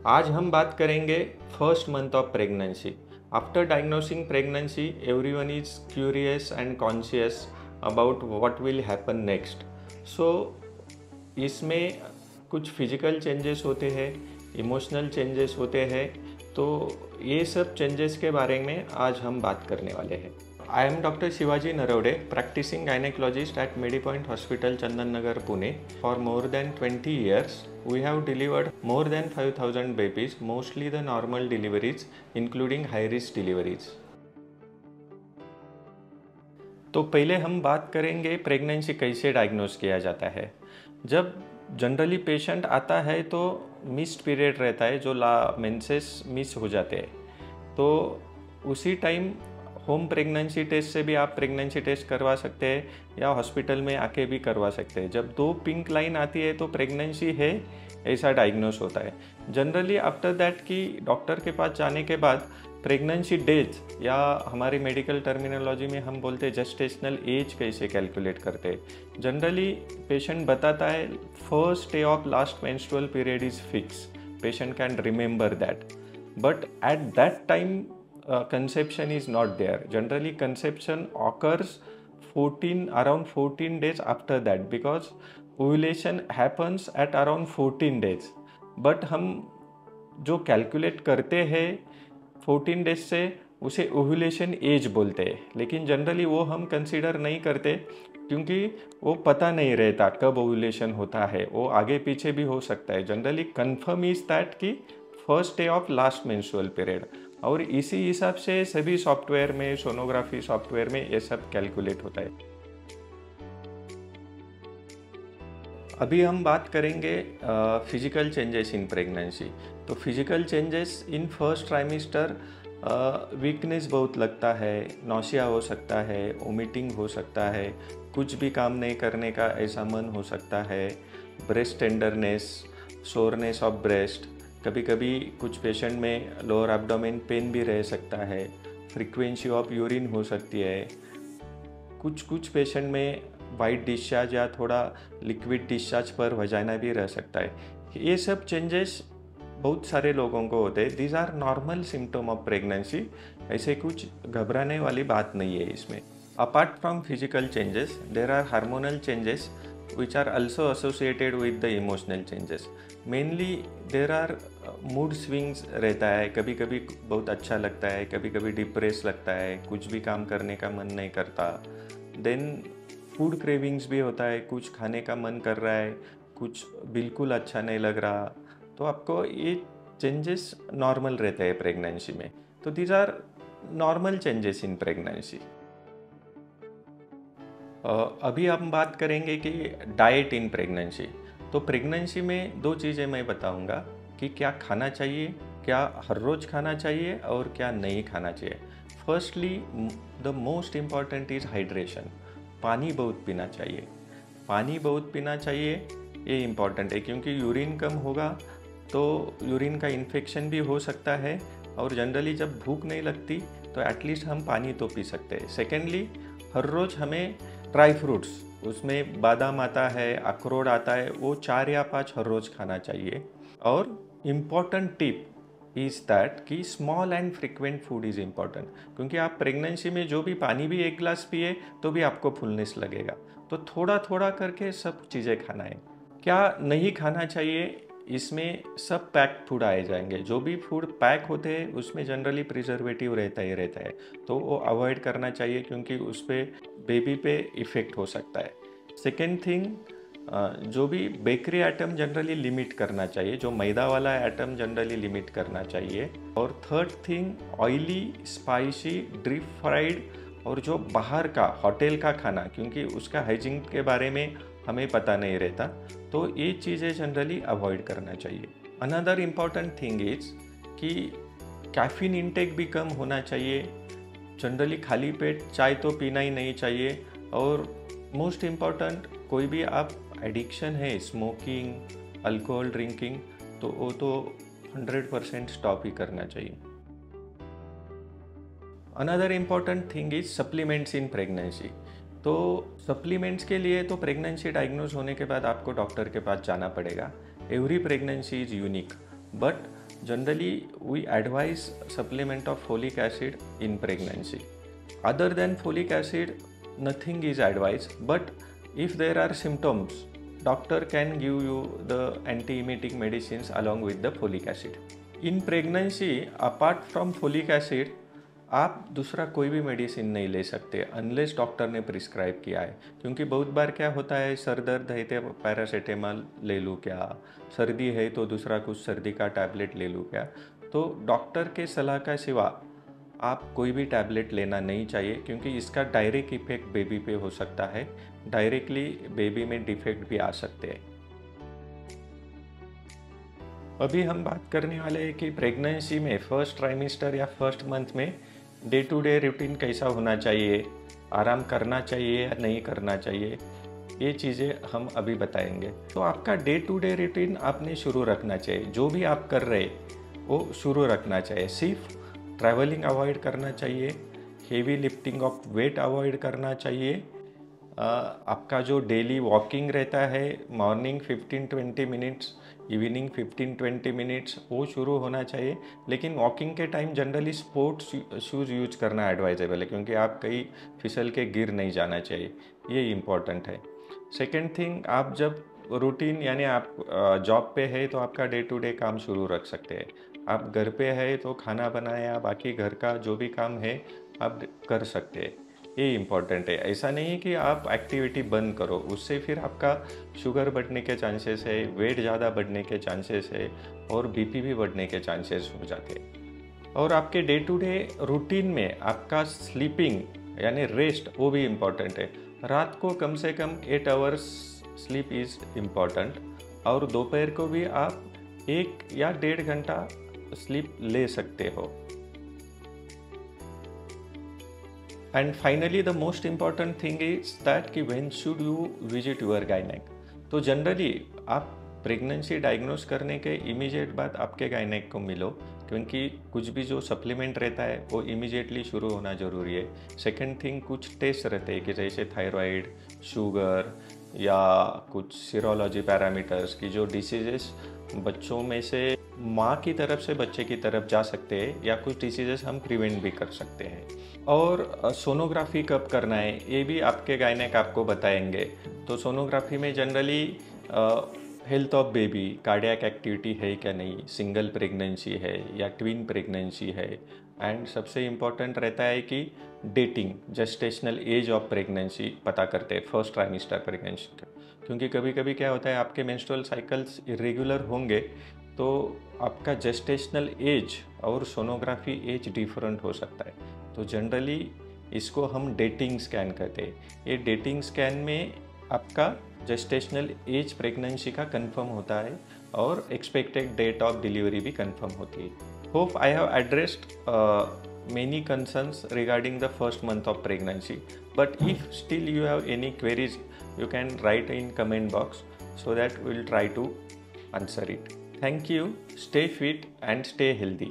आज हम बात करेंगे first month of pregnancy. After diagnosing pregnancy, everyone is curious and conscious about what will happen next. So इसमें कुछ फिजिकल चेंजेस होते हैं, इमोशनल चेंजेस होते हैं। तो ये सब चेंजेस के बारे में आज हम बात करने वाले हैं। I am Dr. Shivaji Naravde, practicing gynecologist at MediPoint Hospital, Chandan Nagar, Pune. For more than 20 years, we have delivered more than 5,000 babies, mostly the normal deliveries, including high-risk deliveries. तो पहले हम बात करेंगे प्रेगनेंसी कैसे diagnose किया जाता है। जब जनरली पेशेंट आता है तो मिस्ड पीरियड रहता है, जो मेंसेस मिस हो जाते हैं। तो उसी टाइम होम प्रेगनेंसी टेस्ट से भी आप प्रेगनेंसी टेस्ट करवा सकते हैं या हॉस्पिटल में आके भी करवा सकते हैं। जब 2 पिंक लाइन आती है तो प्रेगनेंसी है ऐसा डायग्नोस होता है। जनरली आफ्टर दैट कि डॉक्टर के पास जाने के बाद प्रेगनेंसी डेज या हमारी मेडिकल टर्मिनोलॉजी में हम बोलते हैं जेस्टेशनल एज कैसे कैलकुलेट करते हैं। जनरली पेशेंट बताता है first day of last menstrual period is fix, patient can remember that, but at that time conception is not there. Generally conception occurs around 14 days after that, because ovulation happens at around 14 days. But हम जो calculate करते हैं 14 days से उसे ovulation as बोलते हैं, लेकिन generally वो हम कंसीडर नहीं करते क्योंकि वो पता नहीं रहता कब ओव्यूलेशन होता है, वो आगे पीछे भी हो सकता है। जनरली कंफर्म इज दैट कि first day of last menstrual period, और इसी हिसाब से सभी सॉफ्टवेयर में, सोनोग्राफी सॉफ्टवेयर में ये सब कैलकुलेट होता है। अभी हम बात करेंगे फिजिकल चेंजेस इन प्रेगनेंसी। तो physical changes in first trimester, weakness बहुत लगता है, नौसिया हो सकता है, वोमिटिंग हो सकता है, कुछ भी काम नहीं करने का ऐसा मन हो सकता है, breast tenderness, soreness of breast, कभी कभी कुछ पेशेंट में लोअर एब्डोमेन पेन भी रह सकता है, फ्रीक्वेंसी ऑफ यूरिन हो सकती है, कुछ पेशेंट में वाइट डिस्चार्ज या थोड़ा लिक्विड डिस्चार्ज पर वजाइना भी रह सकता है। ये सब चेंजेस बहुत सारे लोगों को होते हैं। These are normal symptom of pregnancy, ऐसे कुछ घबराने वाली बात नहीं है इसमें। Apart from physical changes, there are hormonal changes which are also associated with the emotional changes. Mainly there are mood swings रहता है, कभी कभी बहुत अच्छा लगता है, कभी कभी डिप्रेस लगता है, कुछ भी काम करने का मन नहीं करता। देन फूड क्रेविंग्स भी होता है, कुछ खाने का मन कर रहा है, कुछ बिल्कुल अच्छा नहीं लग रहा। तो आपको ये चेंजेस नॉर्मल रहते हैं प्रेगनेंसी में। तो these are normal changes in pregnancy. अभी हम बात करेंगे कि डाइट इन प्रेगनेंसी। तो प्रेगनेंसी में 2 चीज़ें मैं बताऊंगा कि क्या खाना चाहिए, क्या हर रोज़ खाना चाहिए और क्या नहीं खाना चाहिए। Firstly the most important is hydration. पानी बहुत पीना चाहिए, पानी बहुत पीना चाहिए, ये इम्पॉर्टेंट है क्योंकि यूरिन कम होगा तो यूरिन का इन्फेक्शन भी हो सकता है, और जनरली जब भूख नहीं लगती तो एटलीस्ट हम पानी तो पी सकते हैं। सेकेंडली, हर रोज़ हमें ड्राई फ्रूट्स, उसमें बादाम आता है, अखरोट आता है, वो 4 या 5 हर रोज़ खाना चाहिए। और इम्पॉर्टेंट टिप इज़ दैट कि small and frequent food is important, क्योंकि आप प्रेगनेंसी में जो भी पानी भी 1 गिलास पिए तो भी आपको फुलनेस लगेगा। तो थोड़ा थोड़ा करके सब चीज़ें खाना है। क्या नहीं खाना चाहिए, इसमें सब पैक फूड आए जाएंगे। जो भी फूड पैक होते हैं उसमें जनरली प्रिजर्वेटिव रहता ही रहता है, तो वो अवॉइड करना चाहिए क्योंकि उस पर बेबी पे इफ़ेक्ट हो सकता है। सेकेंड थिंग, जो भी बेकरी आइटम जनरली लिमिट करना चाहिए, जो मैदा वाला आइटम जनरली लिमिट करना चाहिए। और third thing, oily, spicy, deep fried और जो बाहर का होटल का खाना, क्योंकि उसका हाइजीन के बारे में हमें पता नहीं रहता, तो ये चीज़ें जनरली अवॉइड करना चाहिए। अनदर इम्पॉर्टेंट थिंग इज कि कैफीन इंटेक भी कम होना चाहिए। जनरली खाली पेट चाय तो पीना ही नहीं चाहिए। और मोस्ट इम्पॉर्टेंट, कोई भी आप एडिक्शन है, स्मोकिंग, अल्कोहल ड्रिंकिंग, तो वो तो 100% स्टॉप ही करना चाहिए। Another important thing is supplements in pregnancy. तो सप्लीमेंट्स के लिए तो प्रेगनेंसी डायग्नोज होने के बाद आपको डॉक्टर के पास जाना पड़ेगा। Every pregnancy is unique, but generally we advise supplement of folic acid in pregnancy. Other than folic acid, nothing is advised, but if there are symptoms, doctor can give you the anti-emetic medicines along with the folic acid. In pregnancy, apart from folic acid, आप दूसरा कोई भी medicine नहीं ले सकते unless doctor ने prescribe किया है, क्योंकि बहुत बार क्या होता है, सर दर्द है तो पैरासीटामोल ले लूँ क्या, सर्दी है तो दूसरा कुछ सर्दी का टैबलेट ले लूँ क्या। तो डॉक्टर के सलाह का सिवा आप कोई भी टैबलेट लेना नहीं चाहिए, क्योंकि इसका डायरेक्ट इफेक्ट बेबी पे हो सकता है, डायरेक्टली बेबी में डिफेक्ट भी आ सकते हैं। अभी हम बात करने वाले हैं कि प्रेगनेंसी में फर्स्ट ट्राइमेस्टर या फर्स्ट मंथ में डे टू डे रूटीन कैसा होना चाहिए, आराम करना चाहिए या नहीं करना चाहिए, ये चीज़ें हम अभी बताएंगे। तो आपका डे टू डे रूटीन आपने शुरू रखना चाहिए, जो भी आप कर रहे वो शुरू रखना चाहिए। सिर्फ ट्रैवलिंग अवॉइड करना चाहिए, heavy lifting of weight avoid करना चाहिए। आपका जो डेली वॉकिंग रहता है, मॉर्निंग 15-20 मिनट्स, इवनिंग 15-20 मिनट्स, वो शुरू होना चाहिए। लेकिन वॉकिंग के time generally sports shoes use करना एडवाइजेबल है, क्योंकि आप कहीं फिसल के गिर नहीं जाना चाहिए, ये इम्पॉर्टेंट है। सेकेंड थिंग, आप जब रूटीन यानी आप जॉब पे है तो आपका डे टू डे काम शुरू रख सकते हैं। आप घर पे है तो खाना बनाया, बाकी घर का जो भी काम है आप कर सकते हैं, ये इम्पॉर्टेंट है। ऐसा नहीं है कि आप एक्टिविटी बंद करो, उससे फिर आपका शुगर बढ़ने के चांसेस है, वेट ज़्यादा बढ़ने के चांसेस है और बीपी भी बढ़ने के चांसेस हो जाते हैं। और आपके डे टू डे रूटीन में आपका स्लीपिंग यानी रेस्ट वो भी इम्पॉर्टेंट है। रात को कम से कम 8 आवर्स स्लीप इज़ इम्पॉर्टेंट, और दोपहर को भी आप 1 या 1.5 घंटा स्लीप ले सकते हो। And finally the most important thing is that कि when should you visit your gynaec. तो जनरली आप प्रेगनेंसी डायग्नोस करने के इमीडिएट बाद आपके गायनेक को मिलो, क्योंकि कुछ भी जो सप्लीमेंट रहता है वो इमीडिएटली शुरू होना ज़रूरी है। सेकंड थिंग, कुछ टेस्ट रहते हैं कि जैसे थायराइड, शुगर या कुछ सीरोलॉजी पैरामीटर्स की जो डिसीजेस बच्चों में से माँ की तरफ से बच्चे की तरफ जा सकते हैं, या कुछ डिसीजेस हम प्रिवेंट भी कर सकते हैं। और सोनोग्राफी कब करना है ये भी आपके गायनेक आपको बताएंगे। तो सोनोग्राफी में generally health of baby, cardiac activity है क्या नहीं, सिंगल प्रेगनेंसी है या ट्विन प्रेगनेंसी है, एंड सबसे इम्पॉर्टेंट रहता है कि dating, gestational age of pregnancy पता करते हैं फर्स्ट ट्राइमेस्टर प्रेगनेंसी का, क्योंकि कभी कभी क्या होता है आपके मेंस्ट्रुअल साइकिल्स इरेगुलर होंगे तो आपका जेस्टेशनल एज और सोनोग्राफी एज डिफरेंट हो सकता है। तो जनरली इसको हम डेटिंग स्कैन कहते हैं। ये डेटिंग स्कैन में आपका जेस्टेशनल एज प्रेगनेंसी का कंफर्म होता है और एक्सपेक्टेड डेट ऑफ डिलीवरी भी कंफर्म होती है। Hope I have addressed many concerns regarding the first month of pregnancy, but if still you have any queries, you can write in comment box so that we'll try to answer it. Thank you. Stay fit and stay healthy.